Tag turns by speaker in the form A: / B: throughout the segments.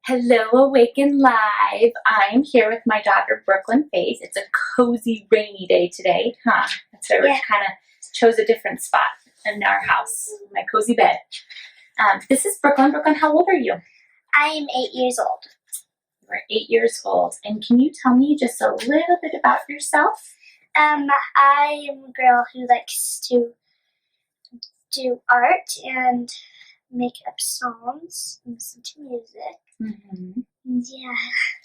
A: Hello, Awaken Live. I'm here with my daughter, Brooklyn Faith. It's a cozy, rainy day today, huh? That's why we kind of chose a different spot in our house, my cozy bed. This is Brooklyn. Brooklyn, how old are you?
B: I am 8 years old.
A: You're 8 years old. And can you tell me just a little bit about yourself?
B: I am a girl who likes to do art and make up songs and listen to music.
A: Mm-hmm.
B: Yeah.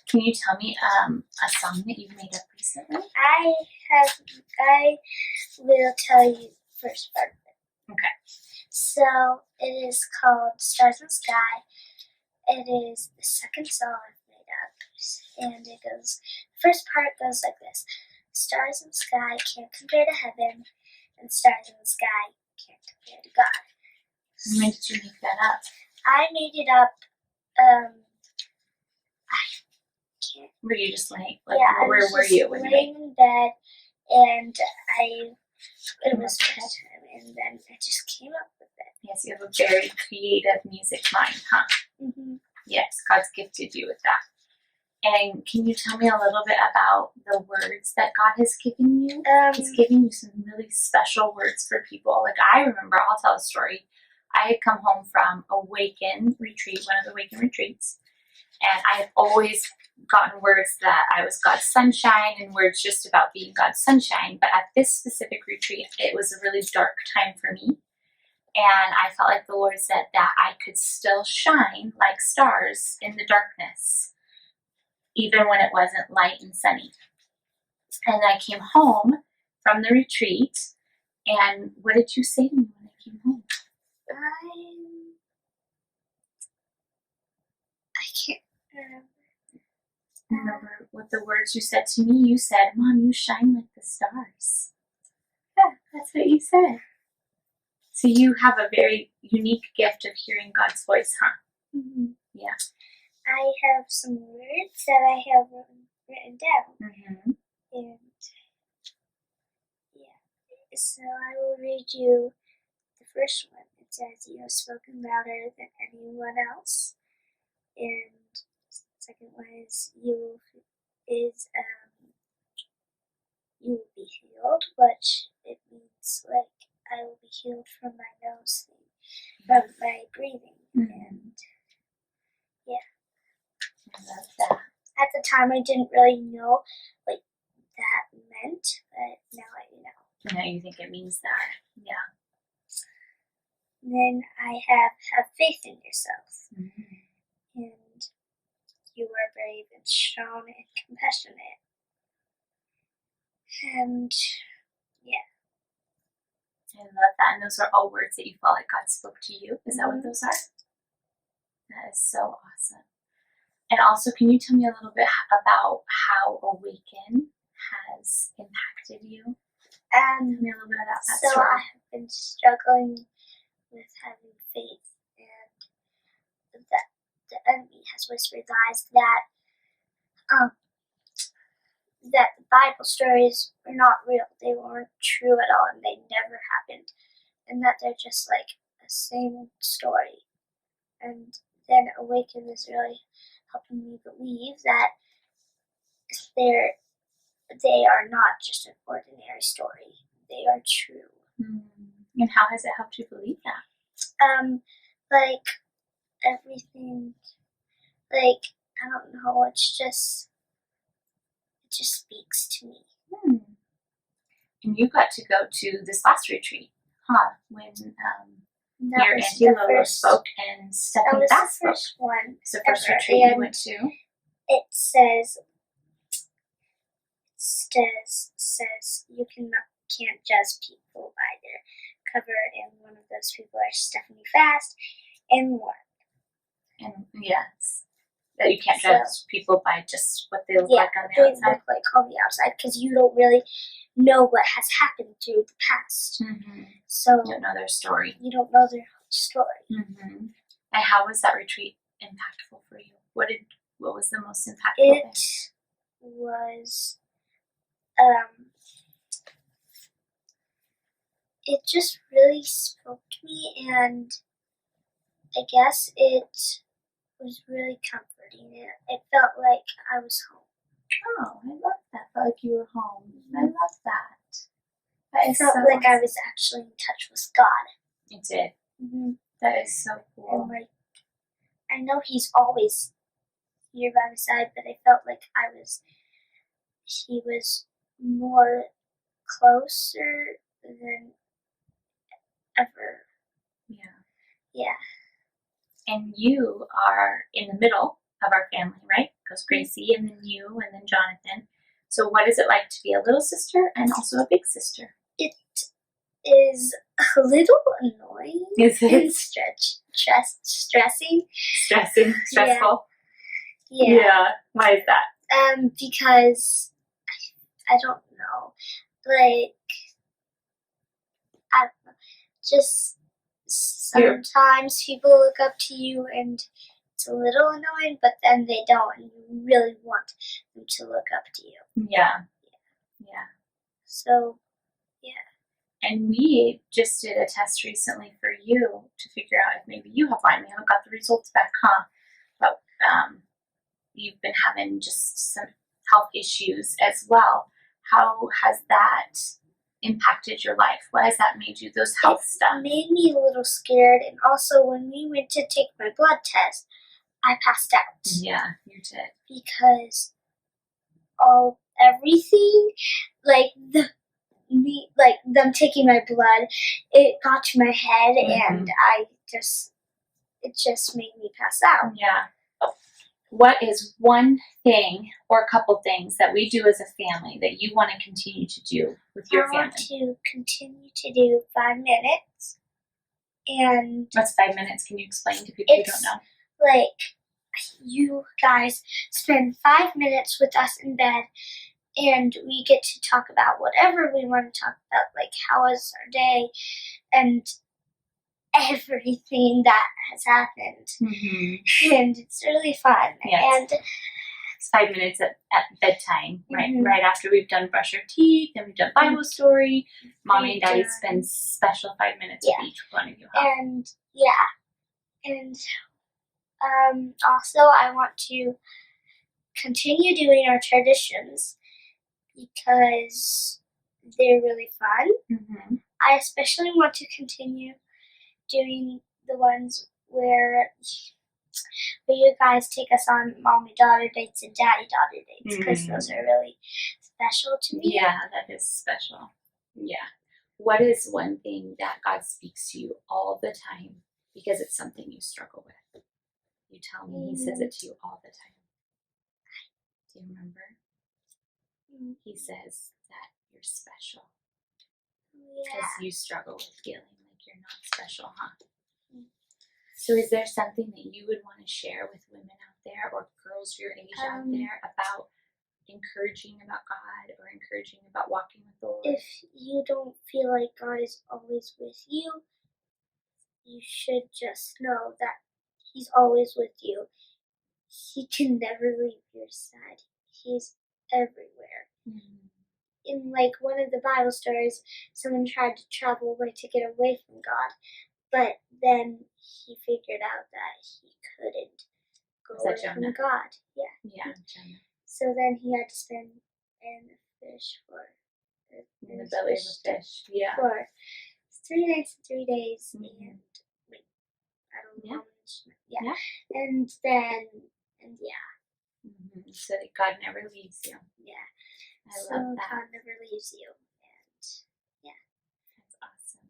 A: Can you tell me a song that you've made up recently?
B: I will tell you the first part of it.
A: Okay.
B: So it is called Stars in the Sky. It is the second song I've made up. And it goes, the first part goes like this. Stars in the sky can't compare to heaven, and stars in the sky can't compare to God.
A: When did you make that up?
B: I made it up,
A: Were you just like
B: yeah,
A: where were you when you made
B: laying in bed, and it was bedtime, and then I just came up with it.
A: Yes, you have a very creative music mind, huh?
B: Mm-hmm.
A: Yes, God's gifted you with that. And can you tell me a little bit about the words that God has given you? He's giving you some really special words for people. Like I remember, I'll tell a story. I had come home from Awaken retreat, one of the Awaken retreats, and I had always gotten words that I was God's sunshine and words just about being God's sunshine. But at this specific retreat, it was a really dark time for me. And I felt like the Lord said that I could still shine like stars in the darkness, even when it wasn't light and sunny. And I came home from the retreat, and what did you say to me when I came home?
B: I can't
A: remember what the words you said to me. You said, "Mom, you shine like the stars." Yeah, that's what you said. So you have a very unique gift of hearing God's voice, huh?
B: Mm-hmm.
A: Yeah.
B: I have some words that I have written down.
A: Mm-hmm.
B: And yeah, so I will read you the first one. It says, "You have spoken louder than anyone else." And the second one is, you will be healed, which it means like I will be healed from my nose thing, from my breathing.
A: Mm-hmm.
B: And yeah.
A: I love that.
B: At the time I didn't really know what that meant, but now I know.
A: Now you think it means that. Yeah.
B: And then I have faith in yourself.
A: Mm-hmm.
B: And you are brave and strong and compassionate. And yeah.
A: I love that. And those are all words that you felt like God spoke to you. Is that what those are? That is so awesome. And also, can you tell me a little bit about how Awaken has impacted you? Tell me a little bit about that story.
B: I have been struggling with having faith, and that the enemy has whispered lies that the Bible stories were not real. They weren't true at all, and they never happened, and that they're just like the same story. And then Awaken is really helping me believe that they are not just an ordinary story. They are true.
A: And how has it helped you believe that?
B: Like everything, like I don't know. It just speaks to me.
A: And you got to go to this last retreat, huh? When your Auntie Lola spoke and Stephanie Bass spoke.
B: That was the first one.
A: It's the first retreat you went to.
B: It says you can't judge people by their cover, and one of those people are Stephanie Fast and Lauren.
A: And yes, that you can't judge people by just what they look like on the outside.
B: They look like on the outside because you don't really know what has happened through the past.
A: Mm-hmm.
B: So
A: you don't know their story.
B: You don't know their story.
A: Mm-hmm. And how was that retreat impactful for you? What was the most impactful thing?
B: It was it just really spoke to me, and I guess it was really comforting. It felt like I was home.
A: Oh, I love that. Felt like you were home. I love that. That
B: I
A: is
B: felt
A: so
B: like I
A: awesome.
B: was actually in touch with God.
A: You did.
B: Mm-hmm.
A: That is so
B: And
A: cool.
B: like, I know He's always here by my side, but I felt like He was more closer than ever.
A: Yeah.
B: Yeah.
A: And you are in the middle of our family, right? Because Gracie and then you and then Jonathan. So what is it like to be a little sister and also a big sister?
B: It is a little annoying.
A: Is it?
B: And stressing.
A: Stressing? Stressful?
B: Yeah.
A: Why is that?
B: Because I don't know. Like, I don't know. Just sometimes people look up to you and it's a little annoying, but then they don't, and you really want them to look up to you.
A: Yeah.
B: So,
A: And we just did a test recently for you to figure out if maybe you have Lyme. We haven't got the results back, huh? But you've been having just some health issues as well. How has that impacted your life? What has that made you, those health stuff?
B: It made me a little scared, and also when we went to take my blood test, I passed out.
A: Yeah, you did.
B: Because everything, like them taking my blood, it got to my head, and it just made me pass out.
A: Yeah. What is one thing or a couple things that we do as a family that you want to continue to do with your family?
B: I want to continue to do 5 minutes. And
A: what's 5 minutes? Can you explain to people who don't know?
B: Like, you guys spend 5 minutes with us in bed, and we get to talk about whatever we want to talk about, like how was our day, and everything that has happened.
A: Mm-hmm.
B: And it's really fun.
A: Yes.
B: And
A: it's 5 minutes at bedtime, right?
B: Mm-hmm.
A: Right after we've done brush our teeth and we've done Bible story. Mommy and Daddy spend special 5 minutes with each one of you. Huh?
B: And also I want to continue doing our traditions because they're really fun.
A: Mm-hmm.
B: I especially want to continue doing the ones where you guys take us on mommy-daughter dates and daddy-daughter dates, because those are really special to me.
A: Yeah, that is special. Yeah. What is one thing that God speaks to you all the time because it's something you struggle with? You tell me He says it to you all the time. Do you remember? He says that you're special. Because you struggle with feeling like you're not special, huh? So is there something that you would want to share with women out there or girls your age out there about encouraging about God or encouraging about walking with the Lord?
B: If you don't feel like God is always with you, you should just know that He's always with you. He can never leave your side. He's everywhere.
A: Mm-hmm.
B: In like one of the Bible stories, someone tried to travel away to get away from God, but then he figured out that he couldn't go away from God. Yeah.
A: Jonah.
B: So then he had to spend in
A: the belly of a fish. Yeah.
B: For 3 nights and 3 days, and I don't know. Yeah. And then
A: so that God never leaves you.
B: Yeah.
A: I love that.
B: God never leaves you. And
A: that's awesome.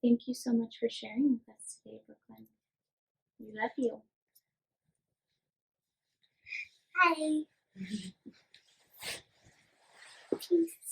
A: Thank you so much for sharing with us today, Brooklyn. We love you.
B: Hi. Peace.